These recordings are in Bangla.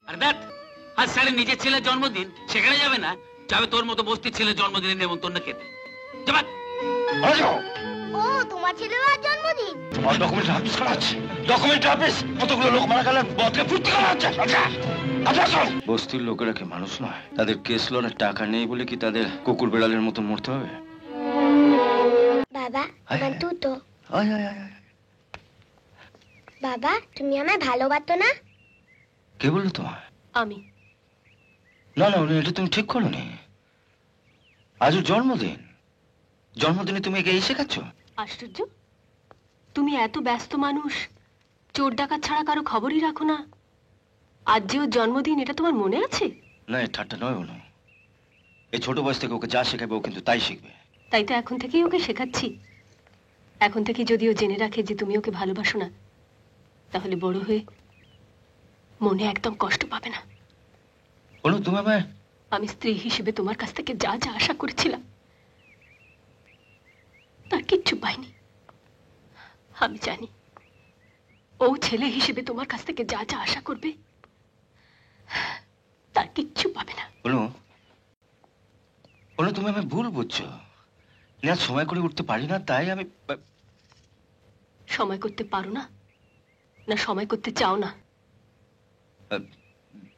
আর দেখ, আজ স্যারের নিজের ছেলের জন্মদিন, সেখানে যাবে না, যাবে তোর মতো বস্তির ছেলের জন্মদিনের নেমন্তন্ন খেতে। যাবা? ও, তোমার ছেলের আজ জন্মদিন? তোমার ডকুমেন্ট হাফিস করা আছে, ডকুমেন্ট হাফিস। কতগুলো লোক মারা গেলে বদকে ফুর্তি করা হচ্ছে। বস্তির লোকেরা কি মানুষ নয়? তাদের কেস লড়ার টাকা নেই বলে কি তাদের কুকুর বেড়ালের মতো মরতে হবে? বাবা, আমার দুটো। বাবা, তুমি আমায় ভালোবাসো না? কে বললো তোমায়? আমি। না না, এটা তুমি ঠিক করোনি। আজ ওর জন্মদিন, জন্মদিনে তুমি একে এই শেখাচ্ছ? আশ্চর্য, তুমি এত ব্যস্ত মানুষ, চোর ডাকাত ছাড়া কারো খবরই রাখো না। আজ যে ওর জন্মদিন, এটা তোমার মনে আছে? না, এ ঠাট্টা নয় অনু। এই ছোট বয়স থেকে ওকে যা শেখাবে ও কিন্তু তাই শিখবে। তাই তো এখন থেকেই ওকে শেখাচ্ছি। এখন থেকে যদি ও জেনে রাখে যে তুমি ওকে ভালোবাসো না, তাহলে বড় হয়ে মনে একদম কষ্ট পাবে না। অনু, তুমি আমায়... আমি স্ত্রী হিসেবে তোমার কাছ থেকে যা যা আশা করেছিলাম, তার কিচ্ছু পাইনি। আমি জানি ও ছেলে হিসেবে তোমার কাছ থেকে যা যা আশা করবে, তার কিচ্ছু পাবে না। অনু, অনু, তুমি আমি ভুল বুঝছো। না, সময় করে উঠতে পারি না, তাই আমি... সময় করতে পারো না, না সময় করতে চাও না?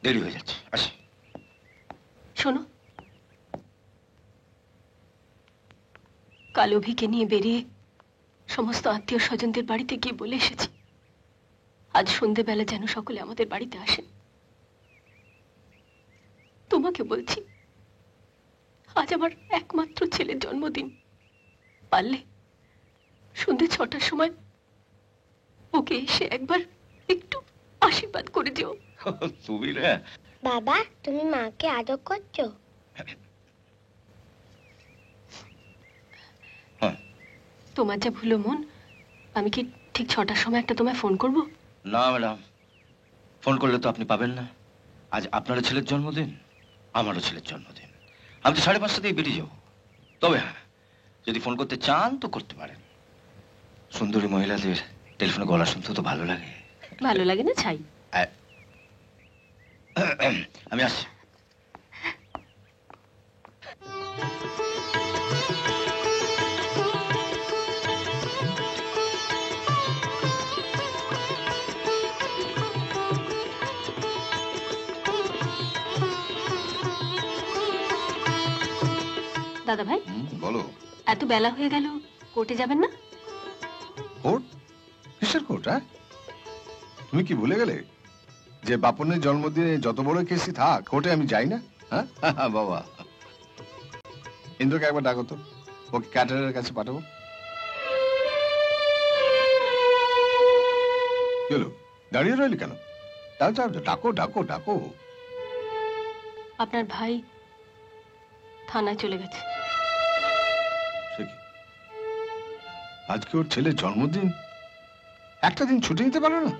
দেরি হয়ে যাচ্ছে, আসি। শোনো, কাল অভিকে নিয়ে বেরিয়ে সমস্ত আত্মীয় স্বজনদের বাড়িতে গিয়ে বলে এসেছি আজ সন্ধ্যেবেলা যেন সকলে আমাদের বাড়িতে আসেন। তোমাকে বলছি, আজ আমার একমাত্র ছেলের জন্মদিন। পারলে সন্ধ্যে 6টার সময় ওকে এসে একবার একটু আশীর্বাদ করে যেও। তুমি না? বাবা, তুমি মাকে আদর করছো? তোমার যা ভুলো মন, আমি কি ঠিক 6টার সময় একটা তোমায় ফোন করব? না ম্যাডাম, ফোন করলে তো আপনি পাবেন না। আজ আপনারও ছেলের জন্মদিন, আমারও ছেলের জন্মদিন। আমি তো 5:30 বেরিয়ে যাবো। তবে হ্যাঁ, যদি ফোন করতে চান তো করতে পারেন। সুন্দরী মহিলাদের টেলিফোনে গলা শুনতে তো ভালো লাগে। ভালো লাগে না ছাই? আমি আসছি। দাদা ভাই, বলো। এত বেলা হয়ে গেল, কোর্টে যাবেন না? কোর্ট? কিসের কোর্ট? হ্যাঁ, তুমি কি ভুলে গেলে যে বাপনের জন্মদিনে যত বড় কেসই থাক, কোর্টে আমি যাই না? হ্যাঁ বাবা, ইন্দ্রকে একবার ডাকো তো, ওকে ক্যাটারের কাছে পাঠাবো। কি হলো, দাঁড়িয়ে রইলি কেন? যাও যাও, ডাকো ডাকো ডাকো। আপনার ভাই থানায় চলে গেছে। সে কি, আজকে ওর ছেলের জন্মদিন, একটা দিন ছুটি নিতে পারো না?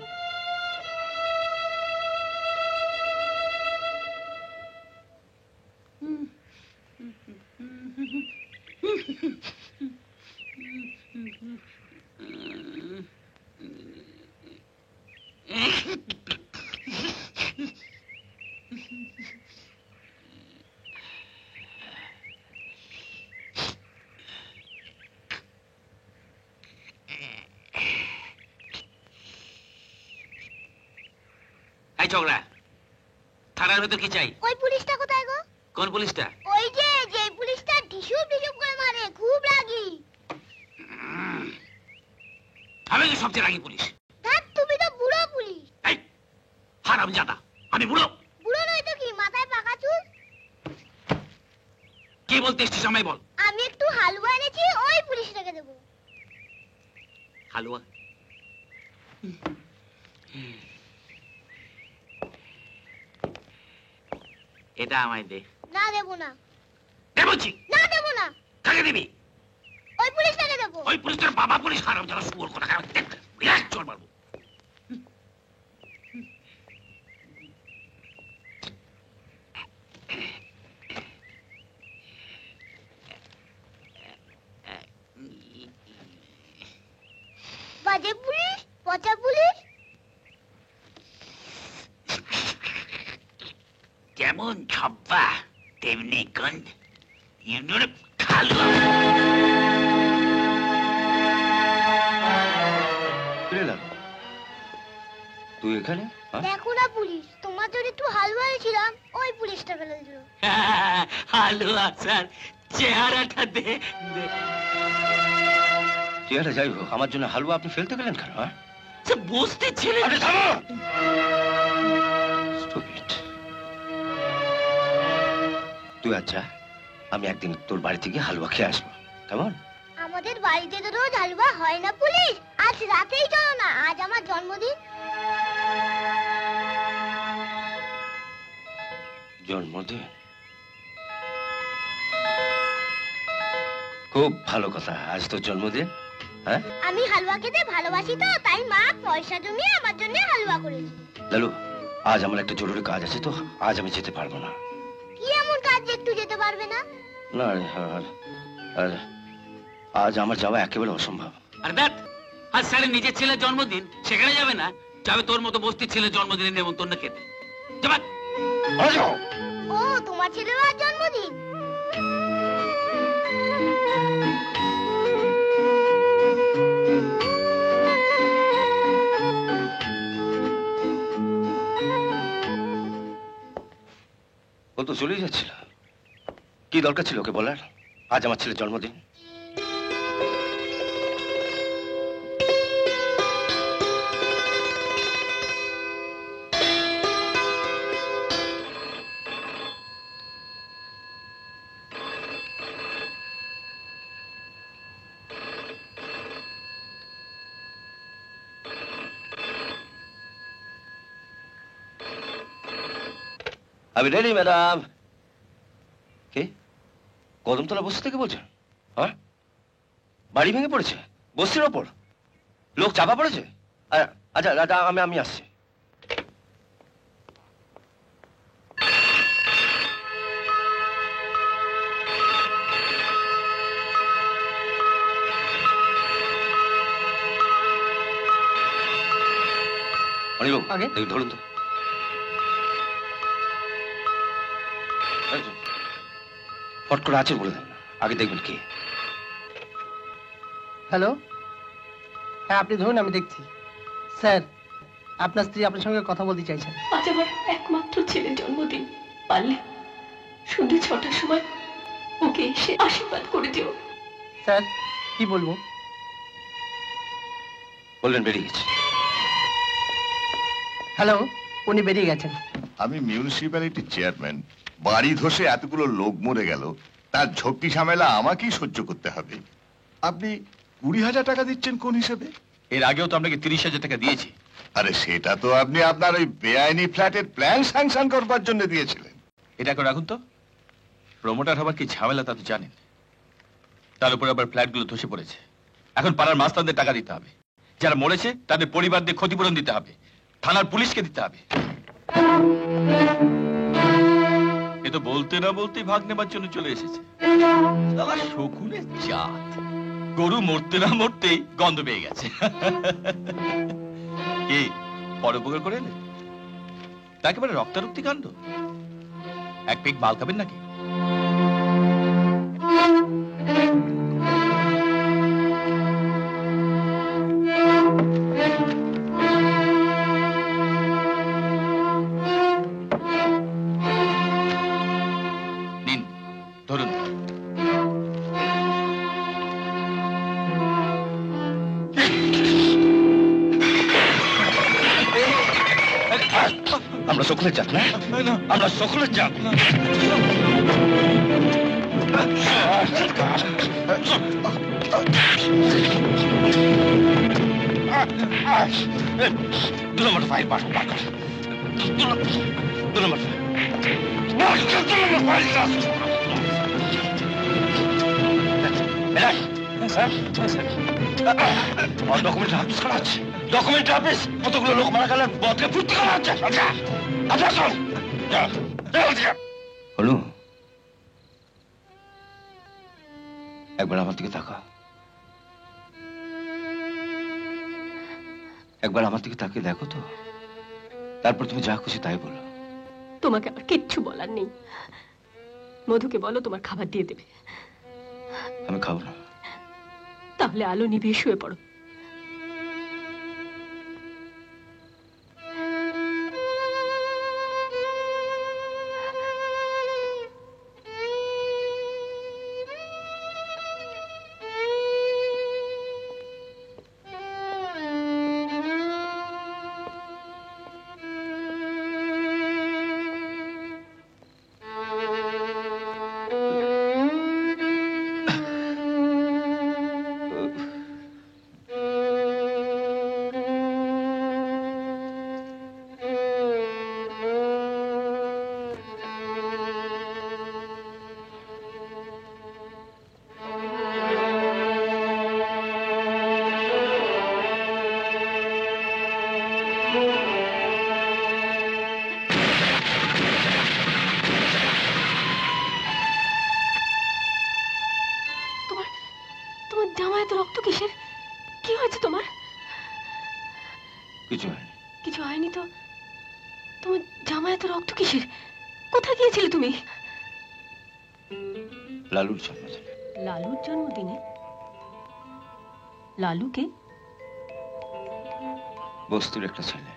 এই ঝগড়া, থানার ভেতর কি চাই? ওই পুলিশটা কোথায় গো? কোন পুলিশটা? ওই যে পুলিশটা ঢিসুম ঢিসুম করে মারে, খুব রাগী। আমি কি সবচেয়ে রাগী পুলিশ? ধ্যাৎ, তুমি তো বুড়ো পুলিশ। এই হারামজাদা, আমি বুড়ো? বুড়ো নয় তো কি, মাথায় পাকা চুল। কি বলতে এসছিস আমায় বল। আমি একটু হালুয়া এনেছি, ওই পুলিশটাকে দেবো। হালুয়া? এটা আমায় দে। না, দেবো না। দে বলছি। না, দেবো না। কাকে দিবি? ওই পুলিশটাকে দেবো। ওই পুলিশটার বাবা পুলিশ, হারামজাদা শুয়োর কোথাকার। বিরাট চোর মারবো। বাজে পুলিশ, পচা পুলিশ। যেমন ছব্বা তেমনি গন্ধ ইউনিয়নে হালুয়া। কিরে লালু, তুই এখানে? হ্যাঁ? দেখো না পুলিশ, তোমার জন্য একটু হালুয়া ছিলাম, ওই পুলিশটা ফেলে দিল। হালুয়া স্যার, চেহারাটা দে। চেহারা যাই হোক, আমার জন্য হালুয়া আপনি ফেলতে গেলেন কেন? হ্যাঁ, বুঝতে ছেলে। Stupid. তুই আচ্ছা, আমি একদিন তোর বাড়িতে গিয়ে হালুয়া খেয়ে আসবো, কেমন? আমাদের বাড়িতে তো রোজ হালুয়া হয় না পুলিশ, আজ রাতেই চলো না, আজ আমার জন্মদিন। জন্মদিন? খুব ভালো কথা, আজ তোর জন্মদিন। হ্যাঁ, আমি হালুয়া খেতে ভালোবাসি তো, তাই মা পয়সা জমিয়ে আমার জন্য হালুয়া করেছে। লালু, আজ আমার একটা জরুরি কাজ আছে তো, আজ আমি যেতে পারবো না। কি এমন কাজ যে একটু যেতে পারবে না? না রে, আর আজ আমার যাওয়া একেবারে অসম্ভব। আর দেখ, আজ স্যারের নিজের ছেলের জন্মদিন, সেখানে যাবে না, যাবে তোর মতো বস্তির ছেলের জন্মদিনের নেমন্তন্ন খেতে। যাবা? ও, তোমার ছেলের আজ জন্মদিন? ও তো চলেই যাচ্ছিল, কি দরকার ছিল ওকে বলার আজ আমার ছেলের জন্মদিন? আমি রেডি ম্যাডাম। কে? কদমতলা বস্তি থেকে বলছেন? হ্যাঁ, বাড়ি ভেঙে পড়েছে বস্তির ওপর, লোক চাপা পড়েছে? আচ্ছা দাদা, আমি আসছি। অনিবাবু, আগে? ধরুন তো। ফট করে আছে বলে দেন, আগে দেখবেন কে। হ্যালো, হ্যাঁ আপনি ধরুন, আমি দেখছি। স্যার, আপনার স্ত্রী আপনার সঙ্গে কথা বলতে চাইছেন। আজ আমার একমাত্র ছেলের জন্মদিন, পারলে সন্ধ্যে 6টার সময় ওকে এসে আশীর্বাদ করে দিও। স্যার, কি বলবো? বললেন বেরিয়ে গেছে। হ্যালো, উনি বেরিয়ে গেছেন। আমি মিউনিসিপ্যালিটির চেয়ারম্যান, বাড়ি ধসে এতগুলো লোক মরে গেল, তার ঝক্কি ঝামেলা আমাকেই সহ্য করতে হবে। আপনি 20,000 টাকা দিচ্ছেন কোন হিসেবে? এর আগেও তো আপনাকে 30,000 টাকা দিয়েছি। আরে সেটা তো আপনি আপনার ওই বেআইনি ফ্ল্যাটের প্ল্যান স্যাংশন করবার জন্য দিয়েছিলেন। এটা করে রাখুন তো, প্রমোটার হবার কি ঝামেলা তা তো জানেন। তার উপর আবার ফ্ল্যাটগুলো ধসে পড়েছে, এখন পাড়ার মাস্তানদের টাকা দিতে হবে, যারা মরেছে তাদের পরিবারদের ক্ষতিপূরণ দিতে হবে, থানার পুলিশকে দিতে হবে। এ তো বলতে না বলতেই ভাগ নেবার জন্য চলে এসেছে। শালা শকুনের জাত, গরু মরতে না মরতেই গন্ধ পেয়ে গেছে। কি পরোপকার করে এলে? তা একেবারে রক্তারক্তি কাণ্ড। এক পেক মাল খাবেন নাকি? নিন, ধরুন। আমরা সকলের জাত না, আমরা সকলের জাত। দু নম্বর ফাইল বার কর। দু নম্বর ডকুমেন্ট হাফিস করা হচ্ছে, ডকুমেন্ট হাফিস। কতগুলো লোক মারা গেলেন, বদকে ফুর্তি করা হচ্ছে। হলু, একবার আমার দিকে তাকা, একবার আমার দিকে তাকিয়ে দেখো তো, তারপর তুমি যা খুশি তাই বলো। তোমাকে আর কিচ্ছু বলার নেই। মধুকে বলো তোমার খাবার দিয়ে দেবে। আমি খাবো না। তাহলে আলো নিভিয়ে শুয়ে পড়ো। কিছু হয়নি তো? তোমার জামায় তো রক্ত কিসের? কোথায় গিয়েছিলে তুমি? লালুর জন্মদিনে। লালুর জন্মদিনে? লালুকে? বস্তির একটা ছেলে।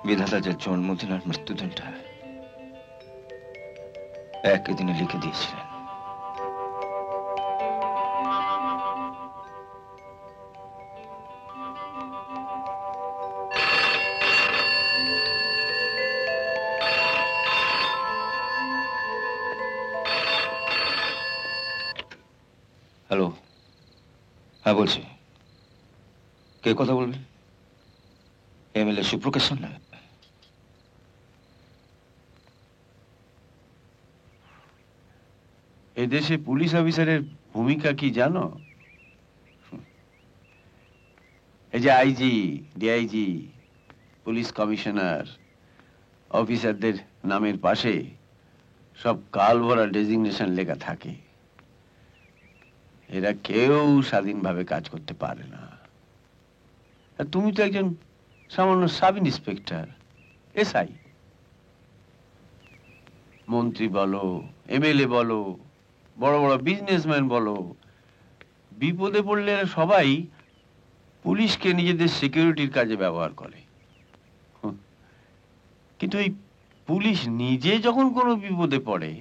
বিধাতা যে জন্মদিন আর মৃত্যুদিনটা একই দিনে লিখে দিয়েছিলেন। হ্যালো, হ্যাঁ বলছি। কে কথা বলবেন? এমএলএ সুপ্রকাশ না? এদেশে পুলিশ অফিসারের ভূমিকা কি জানো? এই যে আইজি, ডিআইজি, পুলিশ কমিশনার, অফিসারদের নামের পাশে সব কাল ভরা ডেজিগনেশন লেখা থাকে। এরা কেউ স্বাধীনভাবে কাজ করতে পারে না। আর তুমি তো একজন সামান্য সাব ইন্সপেক্টর, এসআই। মন্ত্রী বলো, এমএলএ বলো, বড় বড় বিজনেসম্যান বলো, বিপদে পড়লে এরা সবাই পুলিশকে নিজেদের সিকিউরিটির কাজে ব্যবহার করে। কিন্তু এই পুলিশ নিজে যখন কোনো বিপদে পড়ে,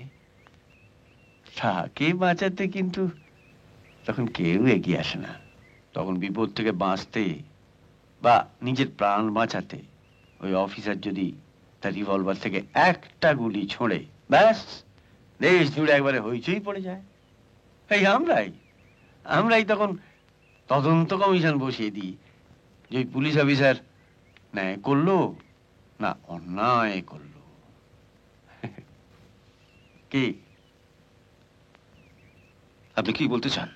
তাকে বাঁচাতে কিন্তু তখন কেউ এগিয়ে আসে না। তখন বিপদ থেকে বাঁচতে বা নিজের প্রাণ বাঁচাতে ওই অফিসার যদি তার রিভলভার থেকে একটা গুলি ছোঁড়ে, ব্যাস দেশ জুড়ে একবারে হইচই পড়ে যায়। এই আমরাই তখন তদন্ত কমিশন বসিয়ে দিই যে ওই পুলিশ অফিসার ন্যায় করলো না অন্যায় করলো। কি আপনি কি বলতে চান?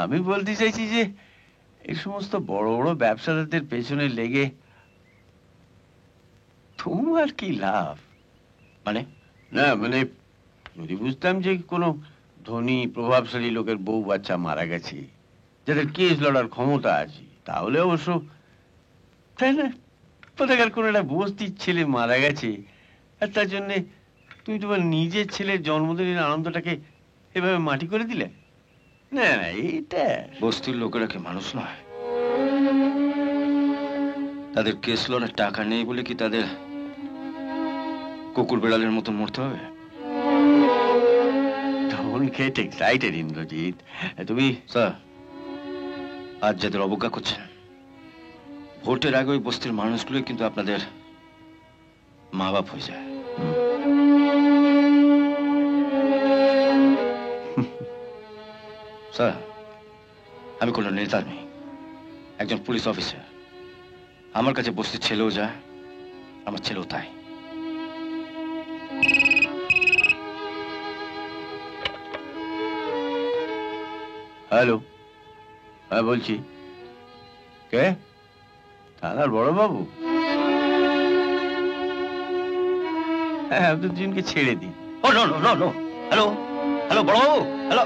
আমি বলতে চাইছি যে এই সমস্ত বড় বড় ব্যবসাদারদের পেছনে লেগে তোমার কি লাভ? মানে না মানে যদি বুঝতাম যে কোনো ধনী প্রভাবশালী লোকের বউ বাচ্চা মারা গেছে, যাদের কেস লড়ার ক্ষমতা আছে, তাহলে অবশ্য, তাই না, কোথাকার কোন একটা বস্তির ছেলে মারা গেছে আর তার জন্য তুমি তোমার নিজের ছেলের জন্মদিনের আনন্দটাকে এভাবে মাটি করে দিলে? না না, এটা বস্তির লোকেরা কি মানুষ নয়? তাদের কেস লড়ার টাকা নেই বলে কি তাদের কুকুর বেড়ালের মতন মরতে হবে? Don't get excited, Indrajit. তুমি স্যার, আজ যাদের অবজ্ঞা করছেন, ভোটের আগে ওই বস্তির মানুষগুলোই কিন্তু আপনাদের মা বাপ হয়ে যায়। স্যার, আমি কোনো নেতা নই, একজন পুলিশ অফিসার। আমার কাছে বস্তির ছেলেও যায়, আমার ছেলেও তাই। হ্যালো, হ্যাঁ বলছি। কে? থানার বড়বাবু? হ্যাঁ, আপনি দুজনকে ছেড়ে দিন। Oh no no no no. Hello hello বড়বাবু, হ্যালো।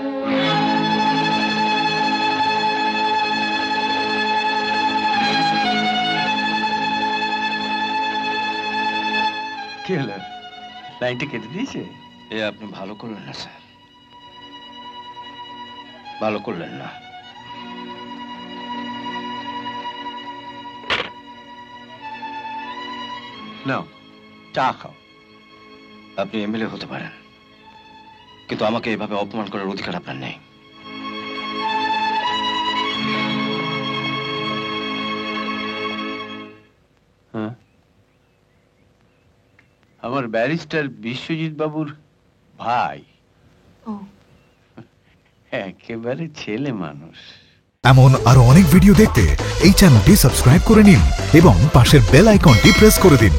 কি হলো, লাইনটা কেটে দিয়েছে? এ আপনি ভালো করলেন না স্যার, ভালো করলেন না। নাও চা খাও। আপনি এমএলএ হতে পারেন, কিন্তু আমাকে এভাবে অপমান করার অধিকার আপনার নেই। হ্যাঁ, আমার ব্যারিস্টার বিশ্বজিৎ বাবুর ভাই, ও একেবারে ছেলে মানুষ। এমন আরো অনেক ভিডিও দেখতে এই চ্যানেলটি সাবস্ক্রাইব করে নিন এবং পাশের বেল আইকনটি প্রেস করে দিন।